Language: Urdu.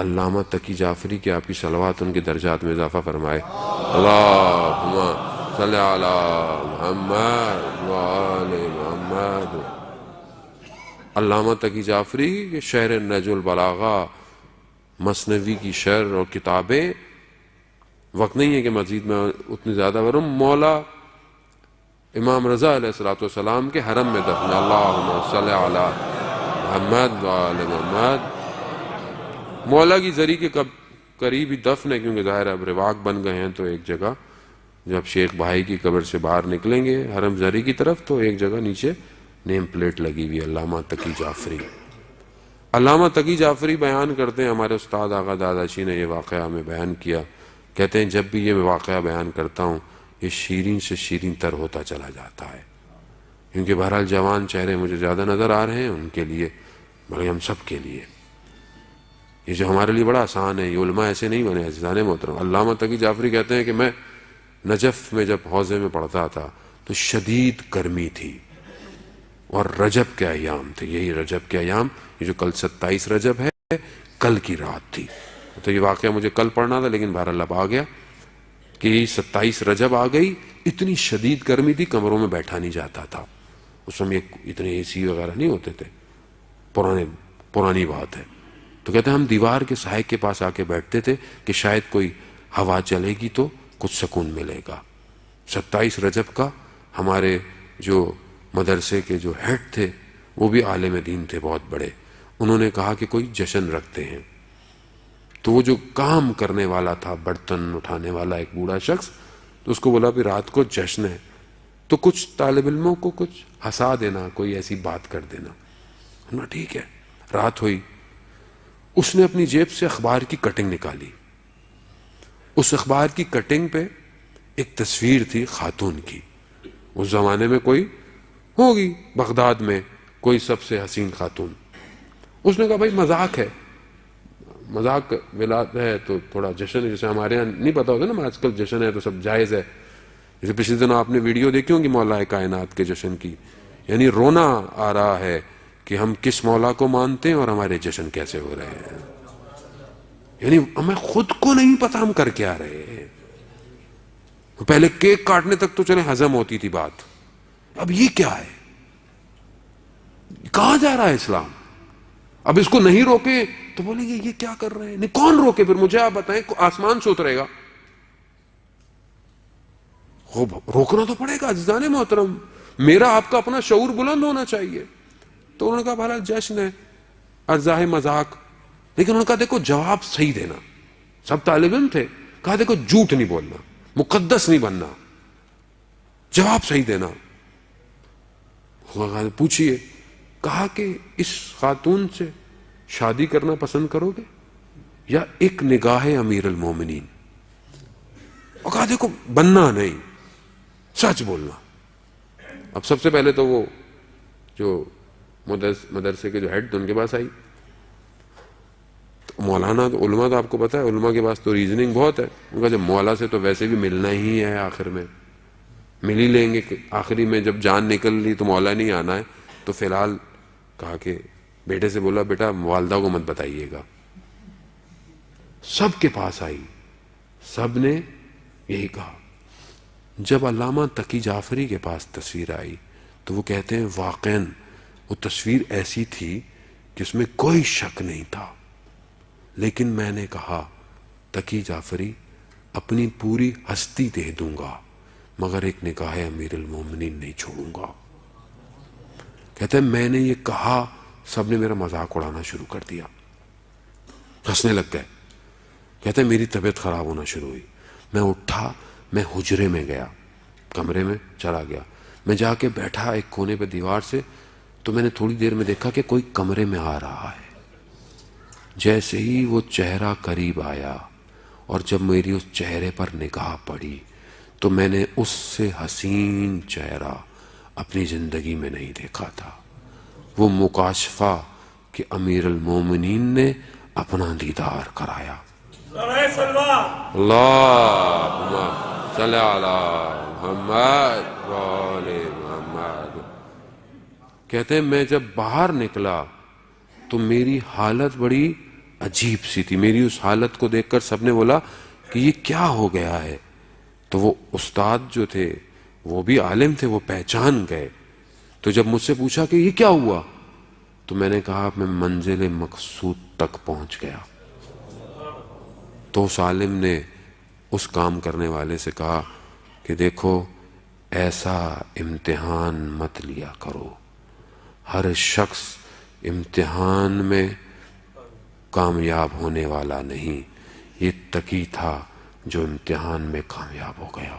علامہ تقی جعفری کی آپ کی صلوات ان کے درجات میں اضافہ فرمائے. اللہم صلی علی محمد وآل محمد. علامہ تقی جعفری کے شرح نہج البلاغہ، مثنوی کی شرح اور کتابیں، وقت نہیں ہے کہ مزید میں اتنی زیادہ ورم. مولا امام رضا علیہ السلام کے حرم میں دفن. اللہم صلی علی محمد وآل محمد. مولا کی زری کے قریب ہی دفن ہے، کیونکہ ظاہر اب رواق بن گئے ہیں. تو ایک جگہ جب شیخ بھائی کی قبر سے باہر نکلیں گے حرم زری کی طرف، تو ایک جگہ نیچے نیم پلیٹ لگی ہوئی علامہ تقی جعفری. علامہ تقی جعفری بیان کرتے ہیں، ہمارے استاد آغا داداشی نے یہ واقعہ ہمیں بیان کیا. کہتے ہیں جب بھی یہ واقعہ بیان کرتا ہوں یہ شیرین سے شیرین تر ہوتا چلا جاتا ہے، کیونکہ بہرحال جوان چہرے مجھے زیادہ نظر آ رہے ہیں ان کے لیے، بلکہ ہم سب کے لیے. یہ جو ہمارے لیے بڑا آسان ہے، یہ علماء ایسے نہیں بنے عزیزان محترم. علامہ تقی جعفری کہتے ہیں کہ میں نجف میں جب حوضے میں پڑھتا تھا تو شدید گرمی تھی اور رجب کے ایام تھے. یہی رجب کے ایام، یہ جو کل 27 رجب ہے، کل کی رات تھی. تو یہ واقعہ مجھے کل پڑھنا تھا، لیکن بہرحال اب آ گیا کہ 27 رجب آ گئی. اتنی شدید گرمی تھی، کمروں میں بیٹھا نہیں جاتا تھا. اس میں اتنے اے سی وغیرہ نہیں ہوتے تھے، پرانی بات ہے. تو کہتے ہیں ہم دیوار کے سائے کے پاس آ کے بیٹھتے تھے کہ شاید کوئی ہوا چلے گی تو کچھ سکون ملے گا. 27 رجب کا ہمارے جو مدرسے کے جو ہیڈ تھے وہ بھی عالم دین تھے بہت بڑے. انہوں نے کہا کہ کوئی جشن رکھتے ہیں. تو وہ جو کام کرنے والا تھا، برتن اٹھانے والا ایک بوڑھا شخص، تو اس کو بولا بھی رات کو جشن ہے تو کچھ طالب علموں کو کچھ ہنسا دینا، کوئی ایسی بات کر دینا. انہوں نے ٹھیک ہے. رات ہوئی، اس نے اپنی جیب سے اخبار کی کٹنگ نکالی. اس اخبار کی کٹنگ پہ ایک تصویر تھی خاتون کی. اس زمانے میں کوئی ہوگی بغداد میں کوئی سب سے حسین خاتون. اس نے کہا بھائی مذاق ہے، مذاق ولاد ہے تو تھوڑا جشن ہے. جیسے ہمارے یہاں نہیں پتا ہوتا نا آج کل جشن ہے تو سب جائز ہے. جیسے پچھلے دنوں آپ نے ویڈیو دیکھی ہوگی مولا کائنات کے جشن کی. یعنی رونا آ رہا ہے کہ ہم کس مولا کو مانتے ہیں اور ہمارے جشن کیسے ہو رہے ہیں. یعنی ہمیں خود کو نہیں پتا ہم کر کے آ رہے ہیں. پہلے کیک کاٹنے تک تو چلے ہضم ہوتی تھی بات، اب یہ کیا ہے؟ کہاں جا رہا ہے اسلام؟ اب اس کو نہیں روکے تو بولیں گے یہ کیا کر رہے ہیں. نہیں، کون روکے پھر؟ مجھے آپ بتائیں، آسمان سے اترے گا؟ روکنا تو پڑے گا عزیزان محترم. میرا آپ کا اپنا شعور بلند ہونا چاہیے. تو انہوں نے کہا بھلا جشن ہے، ارزاہ مذاق. لیکن انہوں نے کہا دیکھو جواب صحیح دینا. سب طالب علم تھے. کہا دیکھو جھوٹ نہیں بولنا، مقدس نہیں بننا، جواب صحیح دینا. پوچھئے. کہا کہ اس خاتون سے شادی کرنا پسند کرو گے یا ایک نگاہ امیر المومنین؟ اور کہا دیکھو بننا نہیں، سچ بولنا. اب سب سے پہلے تو وہ جو مدرسے کے جو ہیڈ تھے ان کے پاس آئی. تو مولانا تو علماء تو آپ کو پتا ہے علماء کے پاس تو ریزننگ بہت ہے. ان کا جب مولا سے تو ویسے بھی ملنا ہی ہے، آخر میں مل ہی لیں گے. آخری میں جب جان نکل لی تو مولا نہیں آنا ہے. تو فی الحال کہا کہ بیٹے سے بولا بیٹا والدہ کو مت بتائیے گا. سب کے پاس آئی، سب نے یہی کہا. جب علامہ تقی جعفری کے پاس تصویر آئی تو وہ کہتے ہیں واقعاً وہ تصویر ایسی تھی کہ اس میں کوئی شک نہیں تھا. لیکن میں نے کہا تقی جعفری اپنی پوری ہستی دے دوں گا مگر ایک نگاہ امیر المومنین نہیں چھوڑوں گا. کہتے ہیں میں نے یہ کہا، سب نے میرا مذاق اڑانا شروع کر دیا، ہنسنے لگ گئے. کہتے ہیں میری طبیعت خراب ہونا شروع ہوئی. میں اٹھا، میں حجرے میں گیا، کمرے میں چلا گیا. میں جا کے بیٹھا ایک کونے پہ دیوار سے. تو میں نے تھوڑی دیر میں دیکھا کہ کوئی کمرے میں آ رہا ہے. جیسے ہی وہ چہرہ قریب آیا اور جب میری اس چہرے پر نگاہ پڑی تو میں نے اس سے حسین چہرہ اپنی زندگی میں نہیں دیکھا تھا. وہ مکاشفہ کہ امیر المومنین نے اپنا دیدار کرایا. اللہم صلی علی محمد وآل محمد. کہتے ہیں میں جب باہر نکلا تو میری حالت بڑی عجیب سی تھی میری اس حالت کو دیکھ کر سب نے بولا کہ یہ کیا ہو گیا ہے. تو وہ استاد جو تھے وہ بھی عالم تھے، وہ پہچان گئے. تو جب مجھ سے پوچھا کہ یہ کیا ہوا تو میں نے کہا میں منزل مقصود تک پہنچ گیا. تو اس عالم نے اس کام کرنے والے سے کہا کہ دیکھو ایسا امتحان مت لیا کرو، ہر شخص امتحان میں کامیاب ہونے والا نہیں. یہ تقی تھا جو امتحان میں کامیاب ہو گیا.